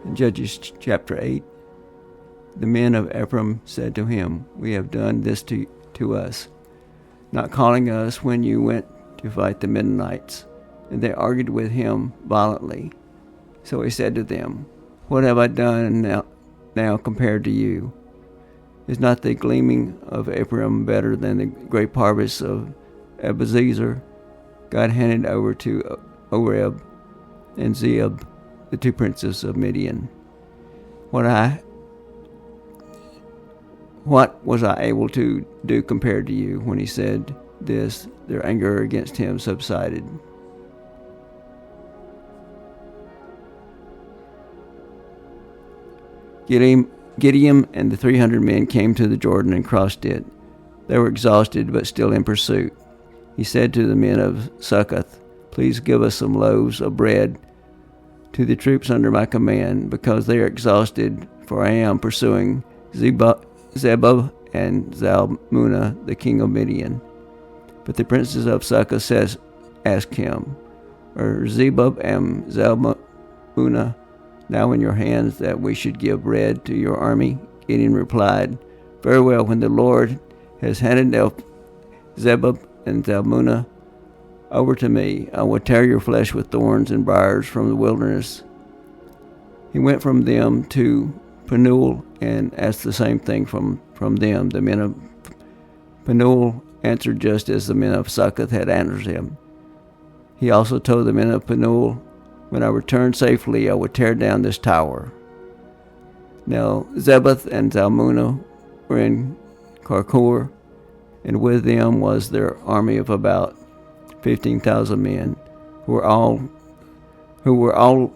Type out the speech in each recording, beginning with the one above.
In Judges chapter 8, the men of Ephraim said to him, "We have done this to us, not calling us when you went to fight the Midianites." And they argued with him violently. So he said to them, "What have I done now compared to you? Is not the gleaming of Ephraim better than the grape harvest of Ebenezer?" God handed over to Oreb and Zeeb, the two princes of Midian. What was I able to do compared to you? When he said this, their anger against him subsided. Gideon and the 300 men came to the Jordan and crossed it. They were exhausted but still in pursuit. He said to the men of Succoth, "Please give us some loaves of bread to the troops under my command, because they are exhausted, for I am pursuing Zebub and Zalmunna, the king of Midian." But the princes of Succoth asked him, "Are Zebub and Zalmunna now in your hands, that we should give bread to your army?" Gideon replied, "Very well, when the Lord has handed Zebub and Zalmunna over to me, I will tear your flesh with thorns and briars from the wilderness." He went from them to Penuel and asked the same thing from them. The men of Penuel answered just as the men of Succoth had answered him. He also told the men of Penuel, "When I return safely, I will tear down this tower." Now Zebub and Zalmunna were in Karkor, and with them was their army of about 15,000 men, who were all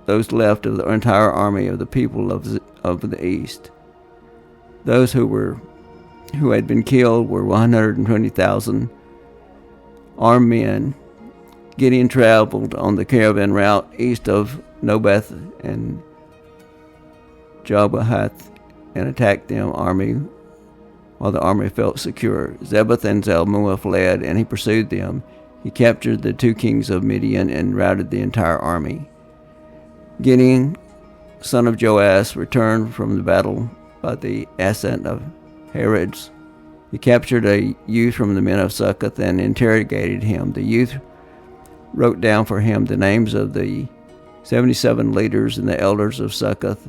those left of the entire army of the people of the east. Those who had been killed were 120,000 armed men. Gideon traveled on the caravan route east of Nobeth and Jogbahath and attacked them army while the army felt secure. Zebub and Zalmunna fled, and he pursued them. He captured the two kings of Midian and routed the entire army. Gideon, son of Joash, returned from the battle by the ascent of Herods. He captured a youth from the men of Succoth and interrogated him. The youth wrote down for him the names of the 77 leaders and the elders of Succoth.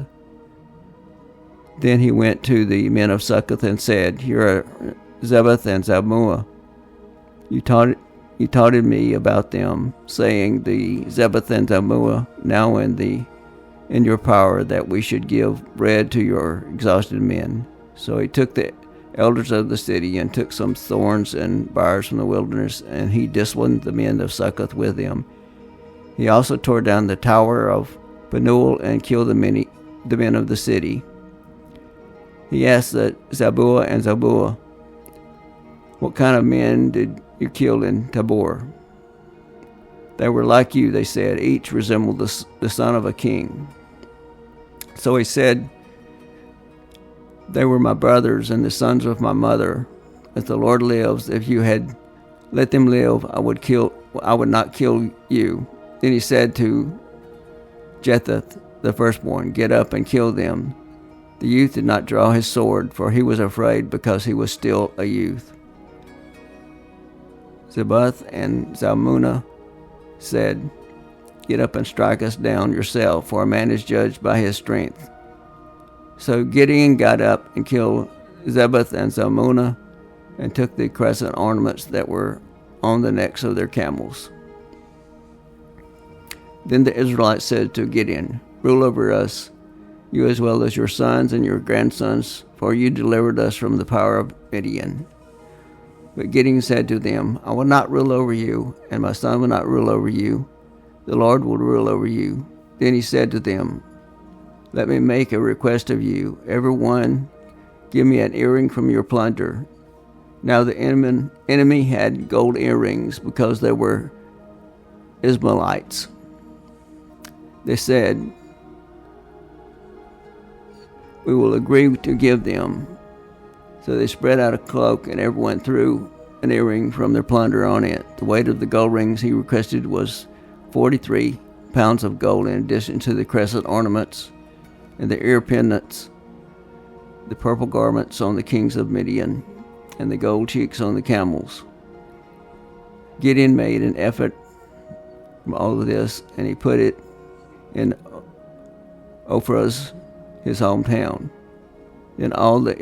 Then he went to the men of Succoth and said, "Here are Zebub and Zalmunna. You taunted me about them, saying, the Zebub and Zalmunna now in your power, that we should give bread to your exhausted men." So he took the elders of the city and took some thorns and briars from the wilderness, and he disciplined the men of Succoth with them. He also tore down the tower of Penuel and killed the men of the city. He asked Zebub and Zalmunna, "What kind of men did you kill in Tabor?" "They were like you," they said. "Each resembled the son of a king." So he said, "They were my brothers and the sons of my mother. As the Lord lives, if you had let them live, I would not kill you." Then he said to Jethath, the firstborn, "Get up and kill them." The youth did not draw his sword, for he was afraid, because he was still a youth. Zebub and Zalmunna said, "Get up and strike us down yourself, for a man is judged by his strength." So Gideon got up and killed Zebub and Zalmunna and took the crescent ornaments that were on the necks of their camels. Then the Israelites said to Gideon, "Rule over us, you as well as your sons and your grandsons, for you delivered us from the power of Midian." But Gideon said to them, "I will not rule over you, and my son will not rule over you. The Lord will rule over you." Then he said to them, "Let me make a request of you. Every one give me an earring from your plunder." Now the enemy had gold earrings, because they were Ishmaelites. They said, "We will agree to give them." So they spread out a cloak, and everyone threw an earring from their plunder on it. The weight of the gold rings he requested was 43 pounds of gold in addition to the crescent ornaments and the ear pendants, the purple garments on the kings of Midian, and the gold cheeks on the camels. Gideon made an effort from all of this, and he put it in Ophrah's, his hometown. Then all the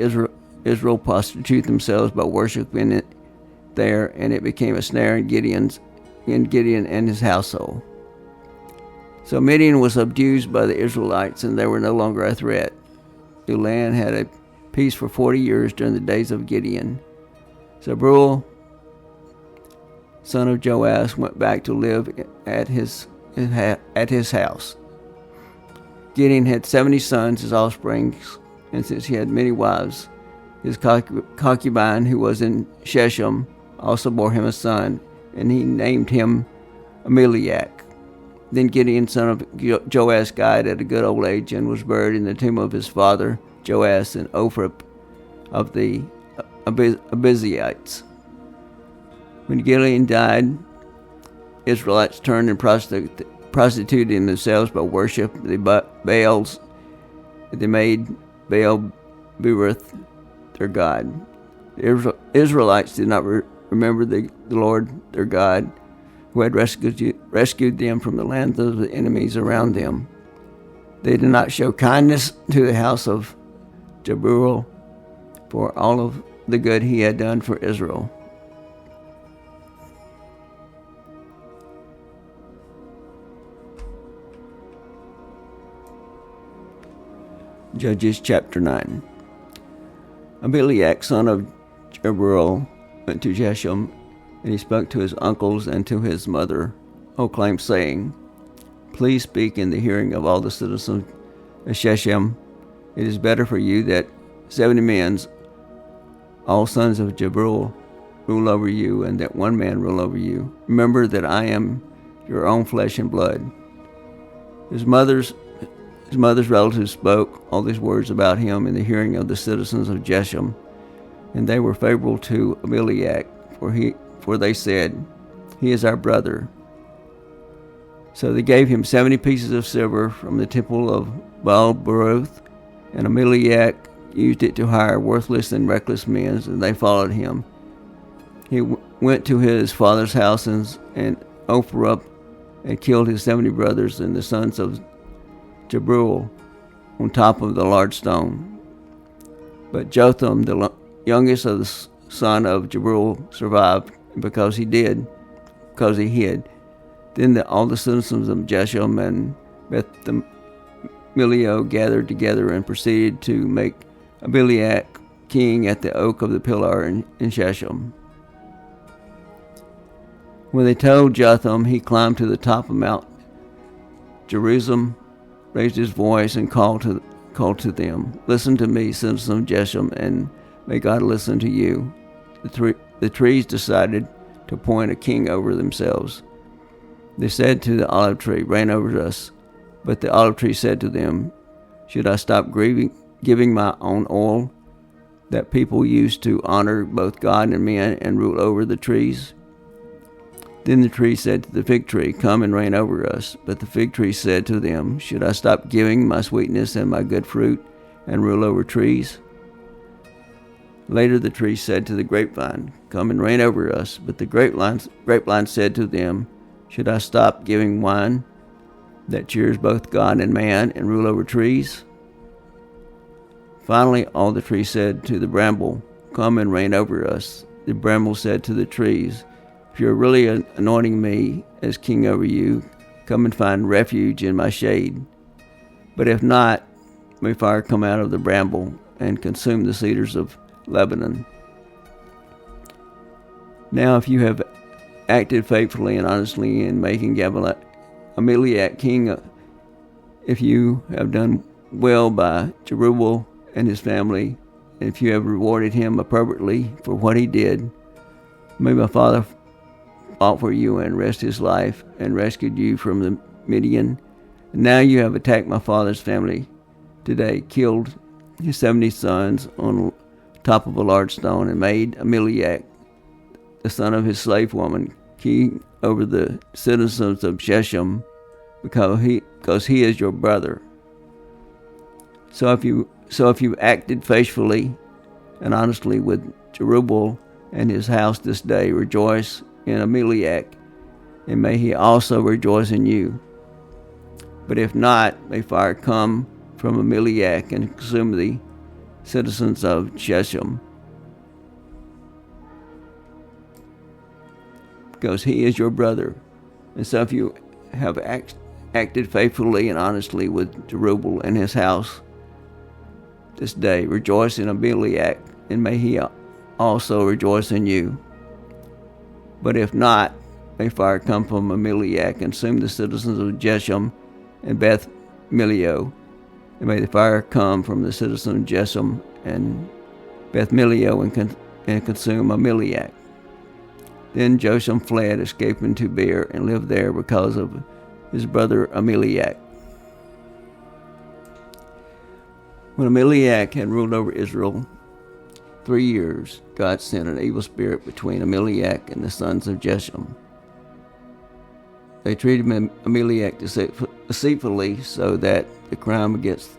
Israel prostituted themselves by worshiping it there, and it became a snare in Gideon and his household. So Midian was subdued by the Israelites, and they were no longer a threat. The land had a peace for 40 years during the days of Gideon. Zebul, son of Joash, went back to live at his house. Gideon had 70 sons, his offspring, and since he had many wives, his concubine, who was in Shechem, also bore him a son, and he named him Amalek. Then Gideon, son of Joash, died at a good old age and was buried in the tomb of his father Joash in Ophrah of the Abiezrites. When Gideon died, Israelites turned and prostituted themselves by worship the Baals. They made Baal Berith their god. The Israelites did not remember the Lord their God, who had rescued them from the lands of the enemies around them. They did not show kindness to the house of Jebul for all of the good he had done for Israel. Judges chapter 9. Abimelech, son of Jebul, went to Shechem, and he spoke to his uncles and to his mother, Oclaim, saying, "Please speak in the hearing of all the citizens of Shechem. It is better for you that 70 men, all sons of Jebul, rule over you, and that one man rule over you. Remember that I am your own flesh and blood." His mother's relatives spoke all these words about him in the hearing of the citizens of Shechem, and they were favorable to Abimelech, for they said, "He is our brother." So they gave him 70 pieces of silver from the temple of Baal Beroth, and Abimelech used it to hire worthless and reckless men, and they followed him. He went to his father's house in Ophrah and killed his 70 brothers and the sons of Jebul on top of the large stone. But Jotham, the youngest of the son of Jebul, survived because he hid. Then all the citizens of Shechem and Beth Milio gathered together and proceeded to make Abimelech king at the oak of the pillar in Shechem. When they told Jotham, he climbed to the top of Mount Gerizim, raised his voice, and called to them, "Listen to me, citizens of Shechem, and may God listen to you." The trees decided to appoint a king over themselves. They said to the olive tree, "Reign over us." But the olive tree said to them, "Should I stop giving my own oil that people used to honor both God and men and rule over the trees?" Then the tree said to the fig tree, "Come and reign over us." But the fig tree said to them, "Should I stop giving my sweetness and my good fruit and rule over trees?" Later the tree said to the grapevine, "Come and reign over us." But the grapevine said to them, "Should I stop giving wine that cheers both God and man and rule over trees?" Finally all the trees said to the bramble, "Come and reign over us." The bramble said to the trees, "If you are really anointing me as king over you, come and find refuge in my shade. But if not, may fire come out of the bramble and consume the cedars of Lebanon." Now if you have acted faithfully and honestly in making Abimelech king, if you have done well by Jerubbaal and his family, and if you have rewarded him appropriately for what he did, may my father fought for you and risked his life and rescued you from the Midian. And now you have attacked my father's family today, killed his 70 sons on top of a large stone, and made Abimelech, the son of his slave woman, king over the citizens of Shechem. because he is your brother. So if you acted faithfully and honestly with Jerubbaal and his house this day, rejoice in Abimelech, and may he also rejoice in you. But if not, may fire come from Abimelech and consume the citizens of Shechem, because he is your brother. And so if you have acted faithfully and honestly with Jerubbaal and his house this day, rejoice in Abimelech, and may he also rejoice in you. But if not, may fire come from Abimelech and consume the citizens of Shechem and Beth Milio, and may the fire come from the citizens of Shechem and Beth Milio and consume Abimelech. Then Josham fled, escaping to Beer, and lived there because of his brother Abimelech. When Abimelech had ruled over Israel 3 years, God sent an evil spirit between Abimelech and the sons of Shechem. They treated Abimelech deceitfully, so that the crime against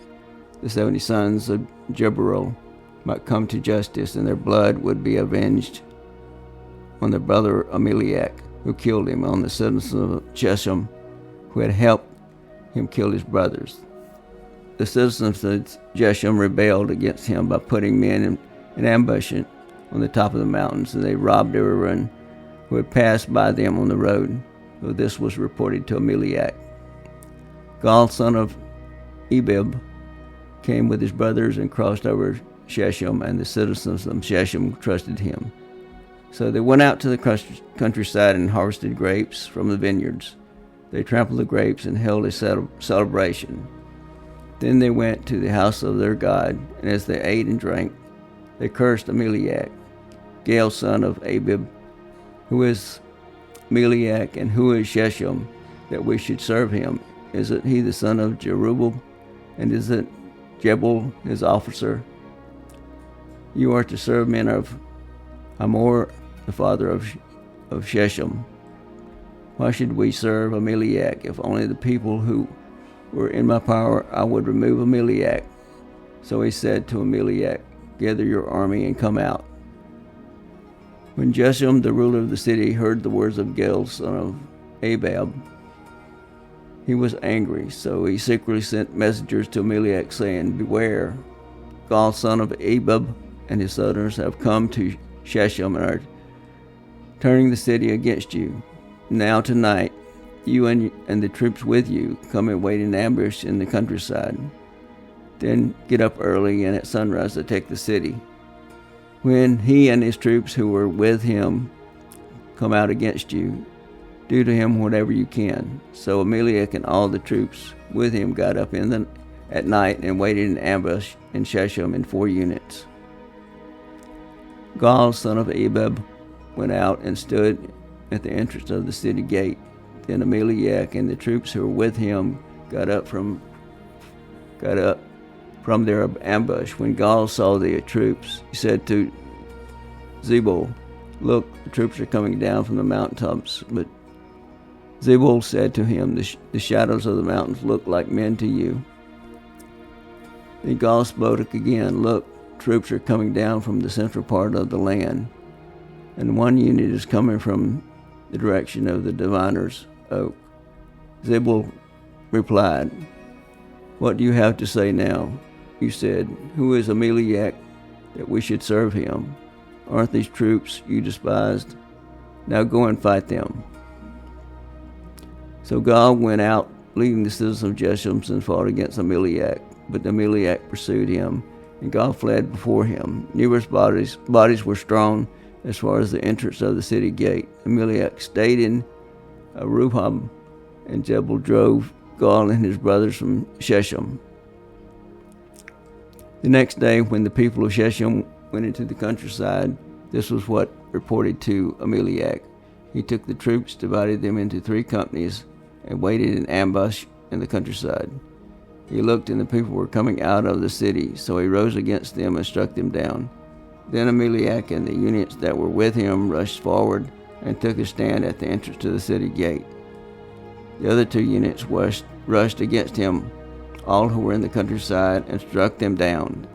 the 70 sons of Jerubbaal might come to justice, and their blood would be avenged on their brother Abimelech, who killed him, on the citizens of Shechem, who had helped him kill his brothers. The citizens of Shechem rebelled against him by putting men in ambush on the top of the mountains, and they robbed everyone who had passed by them on the road. So this was reported to Abimelech. Gaal, son of Ebed, came with his brothers and crossed over Shechem, and the citizens of Shechem trusted him. So they went out to the countryside and harvested grapes from the vineyards. They trampled the grapes and held a celebration. Then they went to the house of their God, and as they ate and drank, they cursed Abimelech. Gaal, son of Ebed, who is Abimelech, and who is Shechem, that we should serve him? Is it he the son of Jerubbaal? And is it Jebel, his officer? You are to serve men of Hamor, the father of Shechem. Why should we serve Abimelech? If only the people who were in my power, I would remove Abimelech. So he said to Abimelech, gather your army and come out. When Shechem, the ruler of the city, heard the words of Gaal, son of Ebed, he was angry. So he secretly sent messengers to Abimelech, saying, beware, Gaal, son of Ebed, and his sons have come to Shechem and are turning the city against you. Now tonight, you and the troops with you come and wait in ambush in the countryside. Then get up early and at sunrise to take the city. When he and his troops who were with him come out against you, do to him whatever you can. So Abimelech and all the troops with him got up at night and waited in ambush in Shechem in 4 units. Gaal, son of Ebed, went out and stood at the entrance of the city gate. Then Abimelech and the troops who were with him got up from their ambush. When Gaal saw the troops, he said to Zebul, look, the troops are coming down from the mountaintops. But Zebul said to him, the shadows of the mountains look like men to you. Then Gaal spoke again, look, troops are coming down from the central part of the land, and 1 unit is coming from the direction of the diviner's oak. Zebul replied, what do you have to say now? You said, who is Abimelech that we should serve him? Aren't these troops you despised? Now go and fight them. So Gaal went out, leading the citizens of Shechem, and fought against Abimelech. But Abimelech pursued him, and Gaal fled before him. Numerous bodies were strewn as far as the entrance of the city gate. Abimelech stayed in Rehob, and Jebel drove Gaal and his brothers from Shechem. The next day, when the people of Shechem went into the countryside, this was what reported to Abimelech. He took the troops, divided them into 3 companies, and waited in ambush in the countryside. He looked, and the people were coming out of the city, so he rose against them and struck them down. Then Abimelech and the units that were with him rushed forward and took a stand at the entrance to the city gate. The other 2 units rushed against him, all who were in the countryside, and struck them down.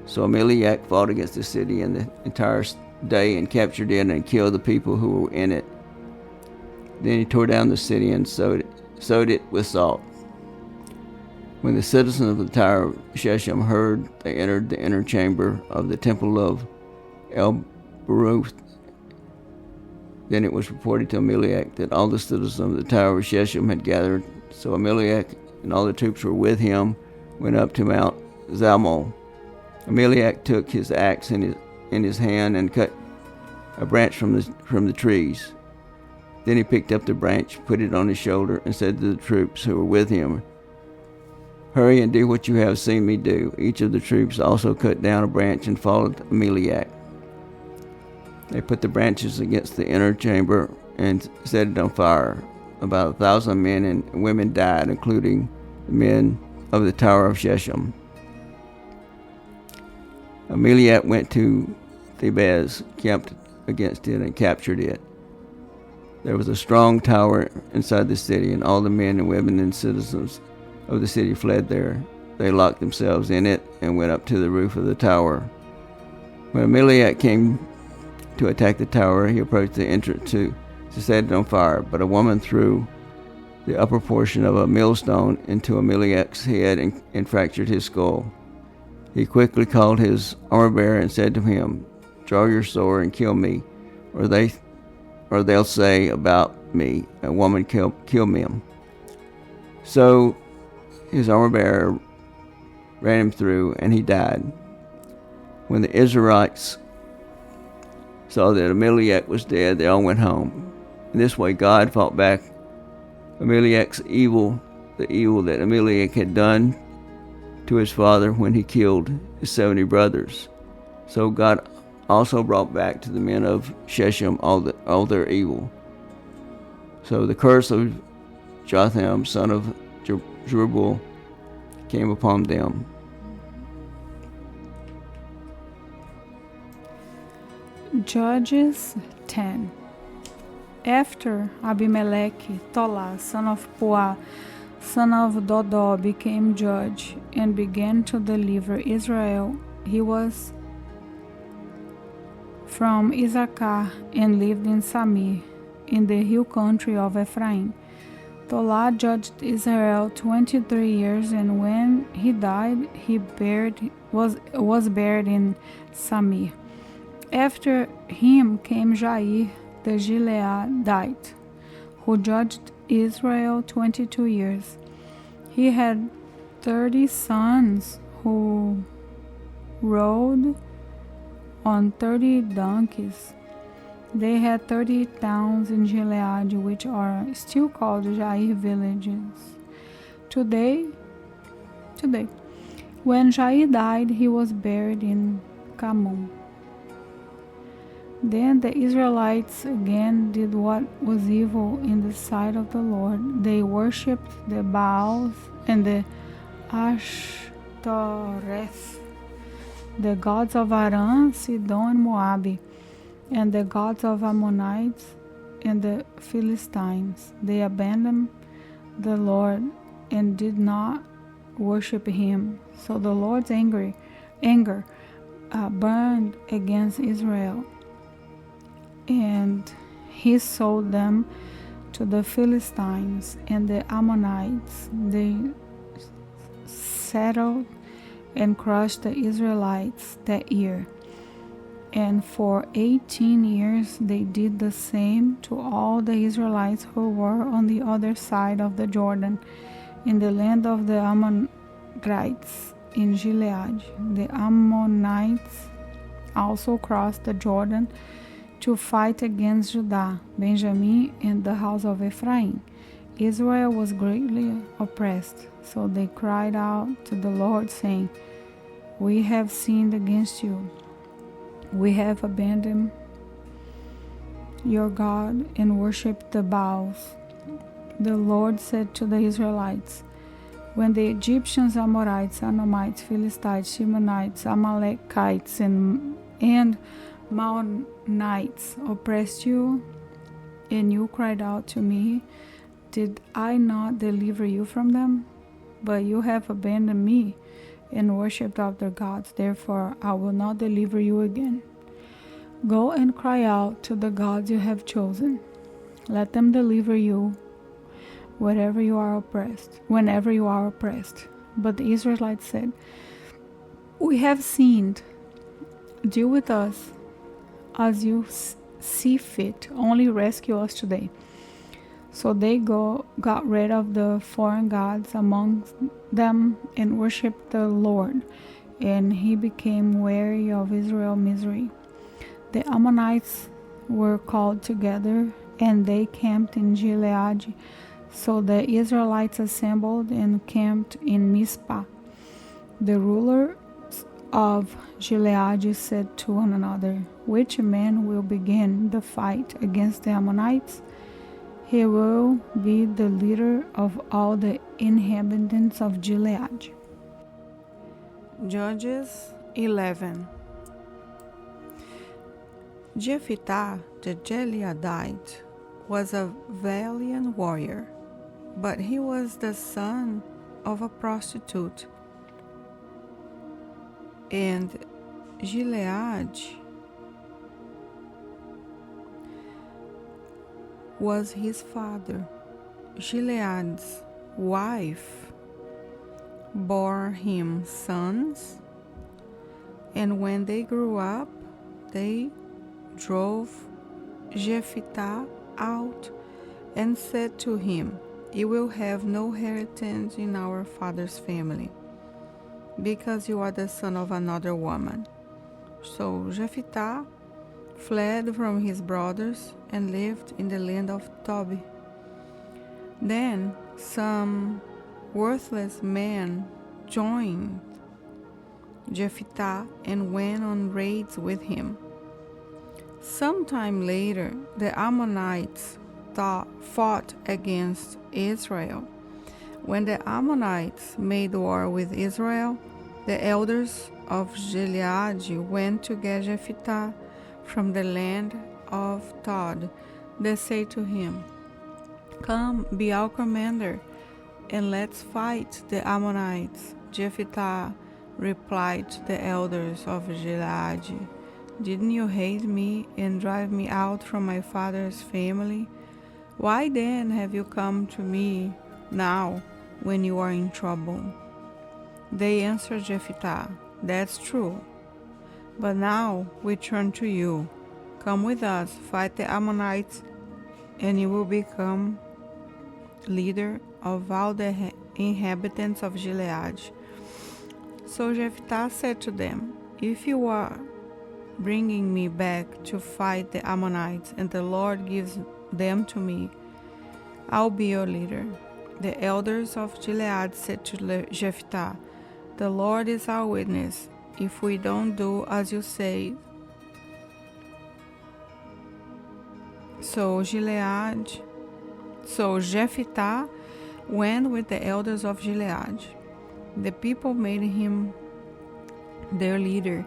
So Ameliak fought against the city in the entire day and captured it and killed the people who were in it. Then he tore down the city and sowed it with salt. When the citizens of the Tower of Shechem heard, they entered the inner chamber of the temple of El-Baruth. Then it was reported to Ameliak that all the citizens of the Tower of Shechem had gathered. So Ameliak and all the troops who were with him went up to Mount Zalmon. Ameliak took his axe in his hand and cut a branch from the trees. Then he picked up the branch, put it on his shoulder, and said to the troops who were with him, "Hurry and do what you have seen me do." Each of the troops also cut down a branch and followed Ameliak. They put the branches against the inner chamber and set it on fire. About 1,000 men and women died, including the men of the Tower of Shechem. Ameliak went to Thebez, camped against it, and captured it. There was a strong tower inside the city, and all the men and women and citizens of the city fled there. They locked themselves in it and went up to the roof of the tower. When Ameliak came to attack the tower, he approached the entrance to set it on fire, but a woman threw the upper portion of a millstone into Ameliak's head and fractured his skull. He quickly called his armor-bearer and said to him, "Draw your sword and kill me, or they'll say about me, a woman killed him." So his armor-bearer ran him through, and he died. When the Israelites saw that Ameliak was dead, they all went home. In this way, God fought back Ameliak's evil, the evil that Ameliak had done to his father when he killed his 70 brothers. So God also brought back to the men of Shechem all their evil. So the curse of Jotham, son of Jerubbaal, came upon them. Judges 10. After Abimelech, Tola, son of Puah, son of Dodo, became judge and began to deliver Israel, he was from Issachar and lived in Samir, in the hill country of Ephraim. Tola judged Israel 23 years, and when he died, he was buried in Samir. After him came Jair the Gileadite, who judged Israel 22 years. He had 30 sons who rode on 30 donkeys. They had 30 towns in Gilead, which are still called Jair villages. Today, when Jair died, he was buried in Carmel. Then the Israelites again did what was evil in the sight of the Lord. They worshipped the Baals and the Ashtoreth, the gods of Aram, Sidon, and Moab, and the gods of Ammonites and the Philistines. They abandoned the Lord and did not worship him. So the Lord's anger burned against Israel, and he sold them to the Philistines and the Ammonites. They settled and crushed the Israelites that year. And for 18 years they did the same to all the Israelites who were on the other side of the Jordan, in the land of the Amorites in Gilead. The Ammonites also crossed the Jordan to fight against Judah, Benjamin, and the house of Ephraim. Israel was greatly oppressed, so they cried out to the Lord, saying, "We have sinned against you. We have abandoned your God and worshipped the Baals." The Lord said to the Israelites, "When the Egyptians, Amorites, Edomites, Philistines, Shemonites, Amalekites, and Maonites oppressed you, and you cried out to me, Did I not deliver you from them? But you have abandoned me and worshipped other gods. Therefore, I will not deliver you again. Go and cry out to the gods you have chosen. Let them deliver you whenever you are oppressed. But the Israelites said, We have sinned. Deal with us as you see fit. Only rescue us today. So they got rid of the foreign gods among them and worshipped the Lord, and he became weary of Israel's misery. The Ammonites were called together, and they camped in Gilead. So the Israelites assembled and camped in Mizpah. The rulers of Gilead said to one another, Which man will begin the fight against the Ammonites? He will be the leader of all the inhabitants of Gilead. Judges 11. Jephthah the Gileadite was a valiant warrior, but he was the son of a prostitute, and Gilead was his father. Gilead's wife bore him sons, and when they grew up, they drove Jephthah out and said to him, You will have no inheritance in our father's family, because you are the son of another woman. So Jephthah fled from his brothers and lived in the land of Tob. Then some worthless men joined Jephthah and went on raids with him. Sometime later, the Ammonites fought against Israel. When the Ammonites made war with Israel, the elders of Gilead went to get Jephthah from the land of Tob. They said to him, Come, be our commander, and let's fight the Ammonites. Jephthah replied to the elders of Gilead, Didn't you hate me and drive me out from my father's family? Why then have you come to me now when you are in trouble? They answered Jephthah, That's true. But now we turn to you. Come with us, fight the Ammonites, and you will become leader of all the inhabitants of Gilead. So Jephthah said to them, If you are bringing me back to fight the Ammonites, and the Lord gives them to me, I'll be your leader. The elders of Gilead said to Jephthah, The Lord is our witness. If we don't do as you say. So Jephthah went with the elders of Gilead. The people made him their leader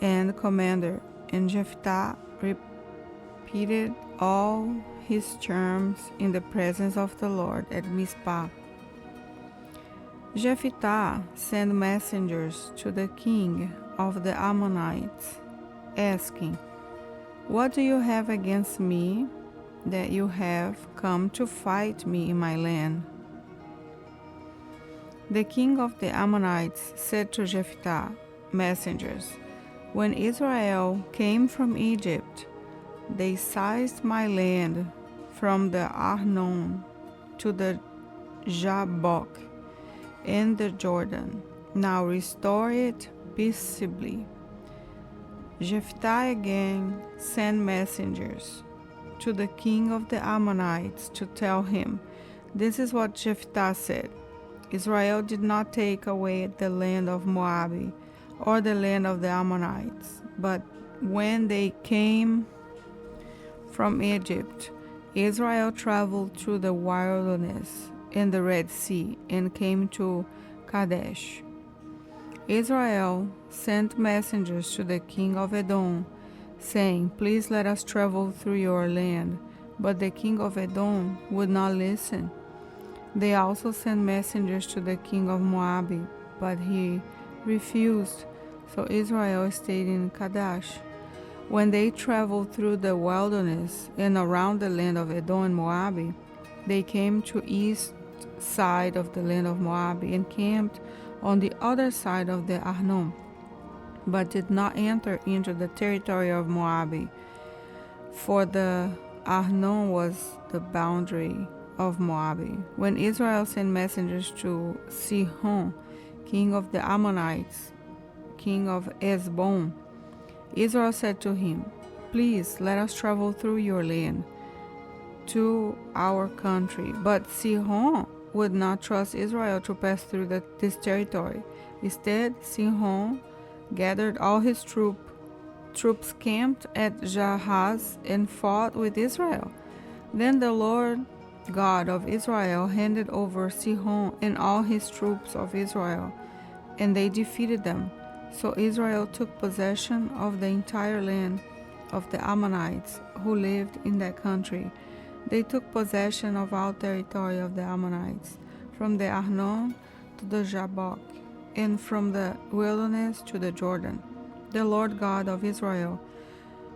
and commander, and Jephthah repeated all his charms in the presence of the Lord at Mizpah. Jephthah sent messengers to the king of the Ammonites, asking, What do you have against me, that you have come to fight me in my land? The king of the Ammonites said to Jephthah, messengers, When Israel came from Egypt, they seized my land from the Arnon to the Jabbok in the Jordan. Now restore it peaceably. Jephthah again sent messengers to the king of the Ammonites to tell him, This is what Jephthah said. Israel did not take away the land of Moab or the land of the Ammonites, but when they came from Egypt, Israel traveled through the wilderness in the Red Sea and came to Kadesh. Israel sent messengers to the king of Edom, saying, Please let us travel through your land. But the king of Edom would not listen. They also sent messengers to the king of Moab, but he refused. So Israel stayed in Kadesh. When they traveled through the wilderness and around the land of Edom and Moab, they came to east side of the land of Moab and camped on the other side of the Arnon, but did not enter into the territory of Moab, for the Arnon was the boundary of Moab. When Israel sent messengers to Sihon, king of the Ammonites, king of Heshbon, Israel said to him, "Please let us travel through your land to our country." But Sihon would not trust Israel to pass through this territory. Instead, Sihon gathered all his troops camped at Jahaz and fought with Israel. Then the Lord God of Israel handed over Sihon and all his troops of Israel, and they defeated them. So Israel took possession of the entire land of the Ammonites who lived in that country. They took possession of all territory of the Ammonites, from the Arnon to the Jabbok, and from the wilderness to the Jordan. The Lord God of Israel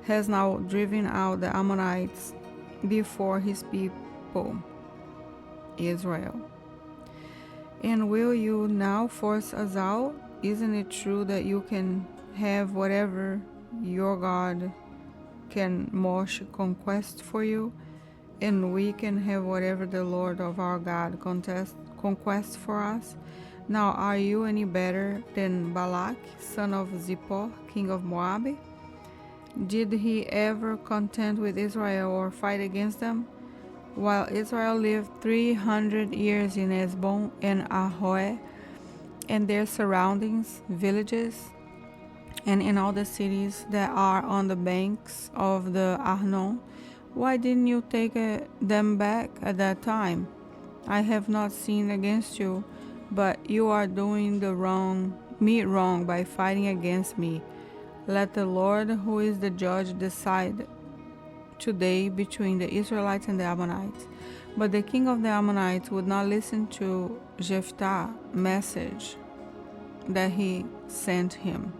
has now driven out the Ammonites before his people, Israel. And will you now force us out? Isn't it true that you can have whatever your God can march conquest for you, and we can have whatever the Lord of our God conquest for us? Now are you any better than Balak, son of Zippor, king of Moab? Did he ever contend with Israel or fight against them? While Israel lived 300 years in Heshbon and Ahoe, and their surroundings, villages, and in all the cities that are on the banks of the Arnon, why didn't you take them back at that time? I have not sinned against you, but you are doing me wrong by fighting against me. Let the Lord, who is the judge, decide today between the Israelites and the Ammonites. But the king of the Ammonites would not listen to Jephthah's message that he sent him.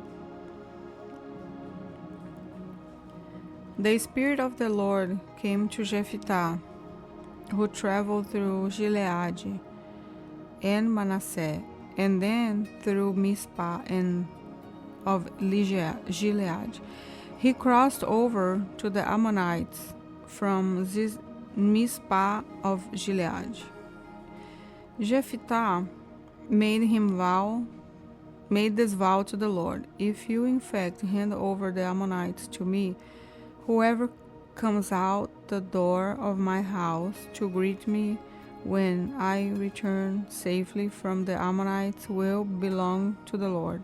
The Spirit of the Lord came to Jephthah, who traveled through Gilead and Manasseh, and then through Mizpah and of Gilead. He crossed over to the Ammonites from Mizpah of Gilead. Jephthah made this vow to the Lord: "If you in fact hand over the Ammonites to me, whoever comes out the door of my house to greet me when I return safely from the Ammonites will belong to the Lord.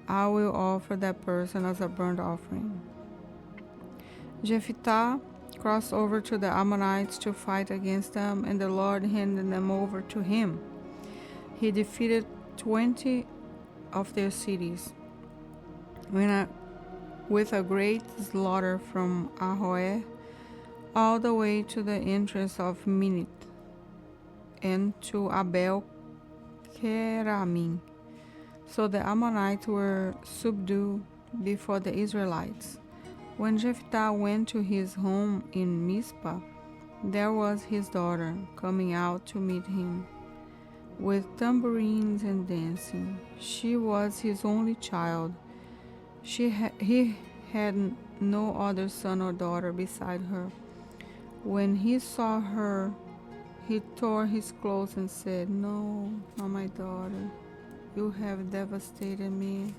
I will offer that person as a burnt offering." Jephthah crossed over to the Ammonites to fight against them, and the Lord handed them over to him. He defeated 20 of their cities with a great slaughter from Ahoe all the way to the entrance of Minit and to Abel Keramim. So the Ammonites were subdued before the Israelites. When Jephthah went to his home in Mizpah, there was his daughter coming out to meet him with tambourines and dancing. She was his only child. He had no other son or daughter beside her. When he saw her, he tore his clothes and said, "No, not my daughter. You have devastated me.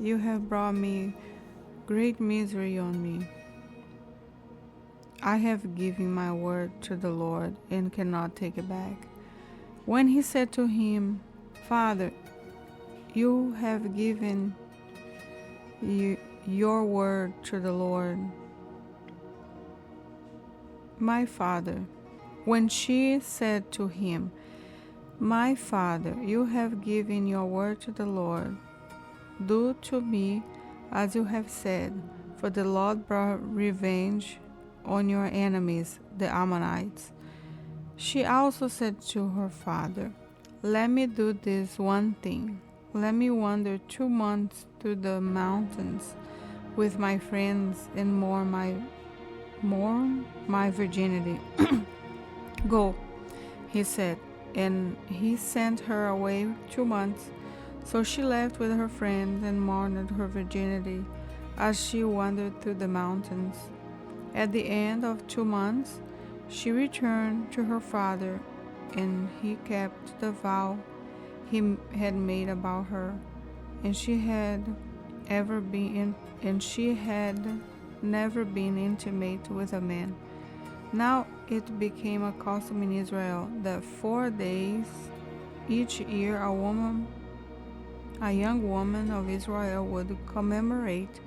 You have brought me great misery on me. I have given my word to the Lord and cannot take it back." When he said to him, "Father, you have given your word to the Lord." "My father." When she said to him, "My father, you have given your word to the Lord. Do to me as you have said, for the Lord brought revenge on your enemies, the Ammonites. She also said to her father, let me do this one thing. Let me wander 2 months through the mountains with my friends and mourn my virginity. Go, he said, and he sent her away 2 months. So she left with her friends and mourned her virginity as she wandered through the mountains. At the end of 2 months, she returned to her father, and he kept the vow he had made about her, and she had never been intimate with a man. Now it became a custom in Israel that 4 days each year a young woman of Israel would commemorate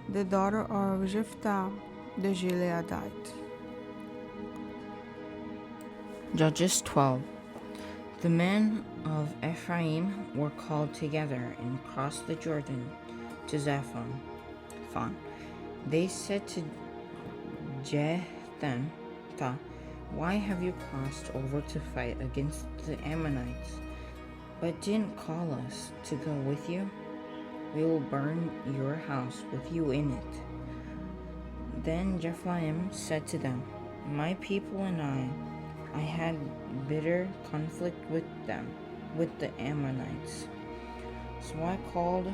the daughter of Jephthah the Gileadite. Judges 12. The men of Ephraim were called together and crossed the Jordan to Zaphon. They said to Jephthah, why have you crossed over to fight against the Ammonites, but didn't call us to go with you? We will burn your house with you in it. Then Jephthah said to them, my people and I had bitter conflict with the Ammonites. So I called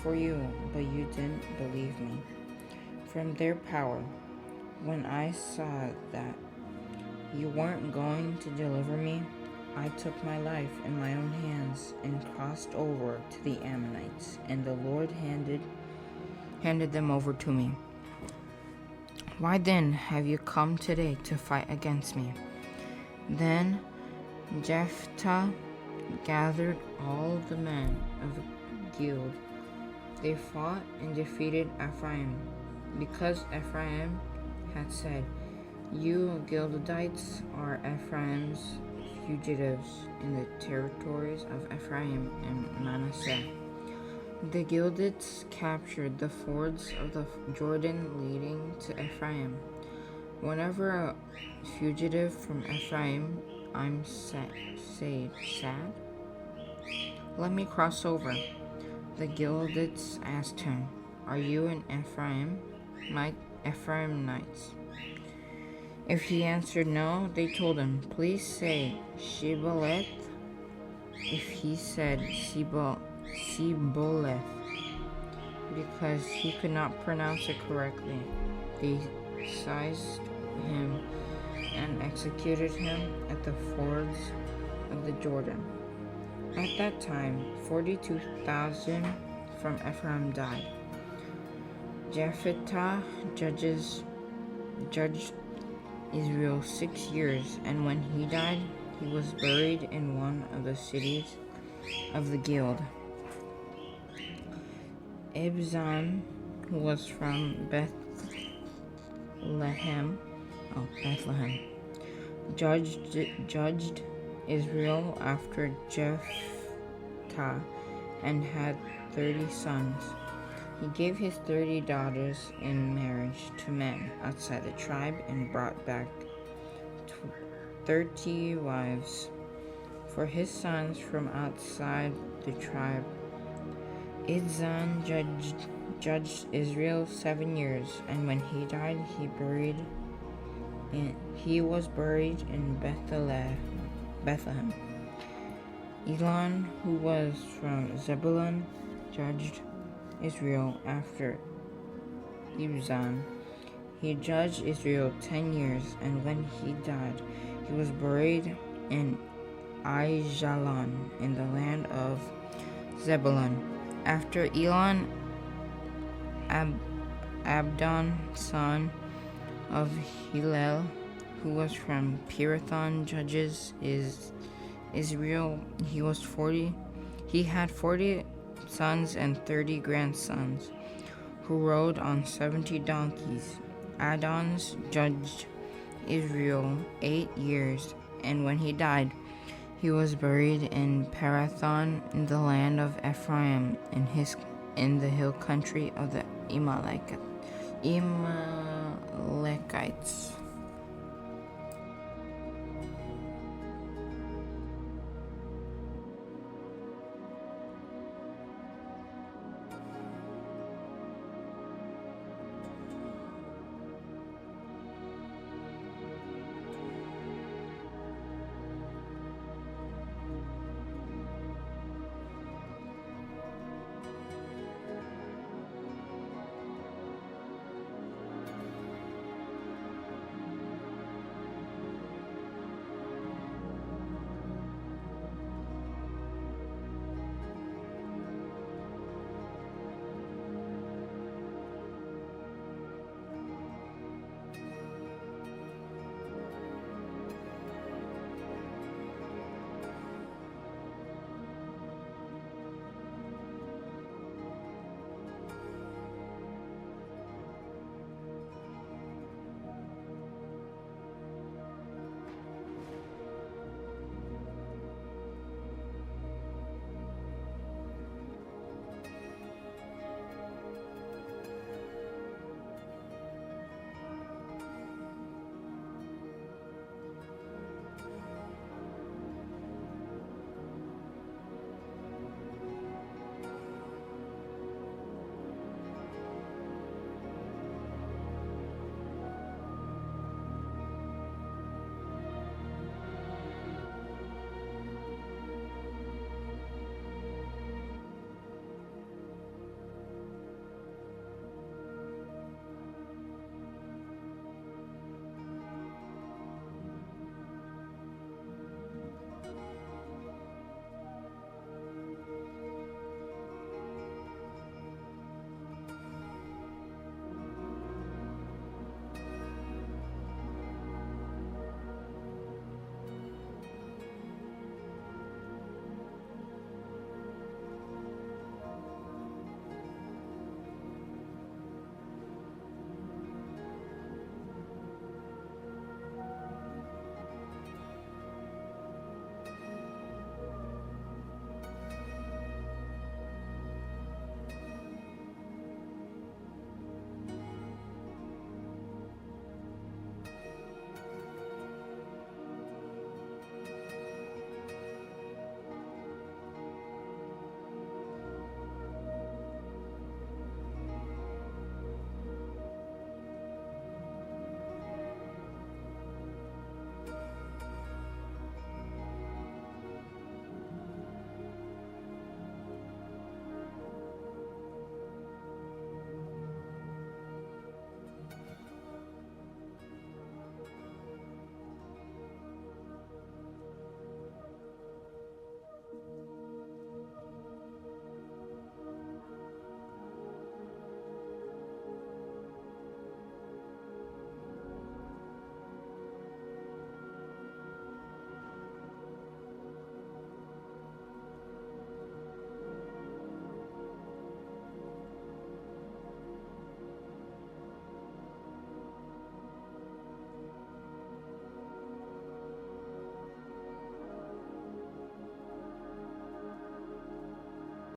for you, but you didn't believe me. From their power, when I saw that you weren't going to deliver me, I took my life in my own hands and crossed over to the Ammonites, and the Lord handed them over to me. Why then have you come today to fight against me? Then Jephthah gathered all the men of Gilead. They fought and defeated Ephraim, because Ephraim had said, you Gileadites are Ephraim's fugitives in the territories of Ephraim and Manasseh. The Gileadites captured the fords of the Jordan leading to Ephraim. Whenever a fugitive from Ephraim, I'm sad. Let me cross over. The Gileadites asked him, are you an Ephraimites? If he answered no, they told him, please say Shibboleth. If he said Siboleth, because he could not pronounce it correctly, they seized him and executed him at the fords of the Jordan. At that time, 42,000 from Ephraim died. Jephthah judged Israel 6 years, and when he died, he was buried in one of the cities of the Gilead. Ibzan, who was from Bethlehem, judged Israel after Jephthah and had 30 sons. He gave his 30 daughters in marriage to men outside the tribe and brought back 30 wives for his sons from outside the tribe. Ibzan judged Israel 7 years, and when he died, he was buried in Bethlehem. Elon, who was from Zebulun, judged Israel after Ibzan. He judged Israel 10 years, and when he died, he was buried in Aijalon in the land of Zebulun. After Elon, Abdon, son of Hillel, who was from Pirathon, judges Israel. He had 40 sons and 30 grandsons, who rode on 70 donkeys. Adons judged Israel 8 years, and when he died, he was buried in Pirathon in the land of Ephraim, in the hill country of the Amalekites.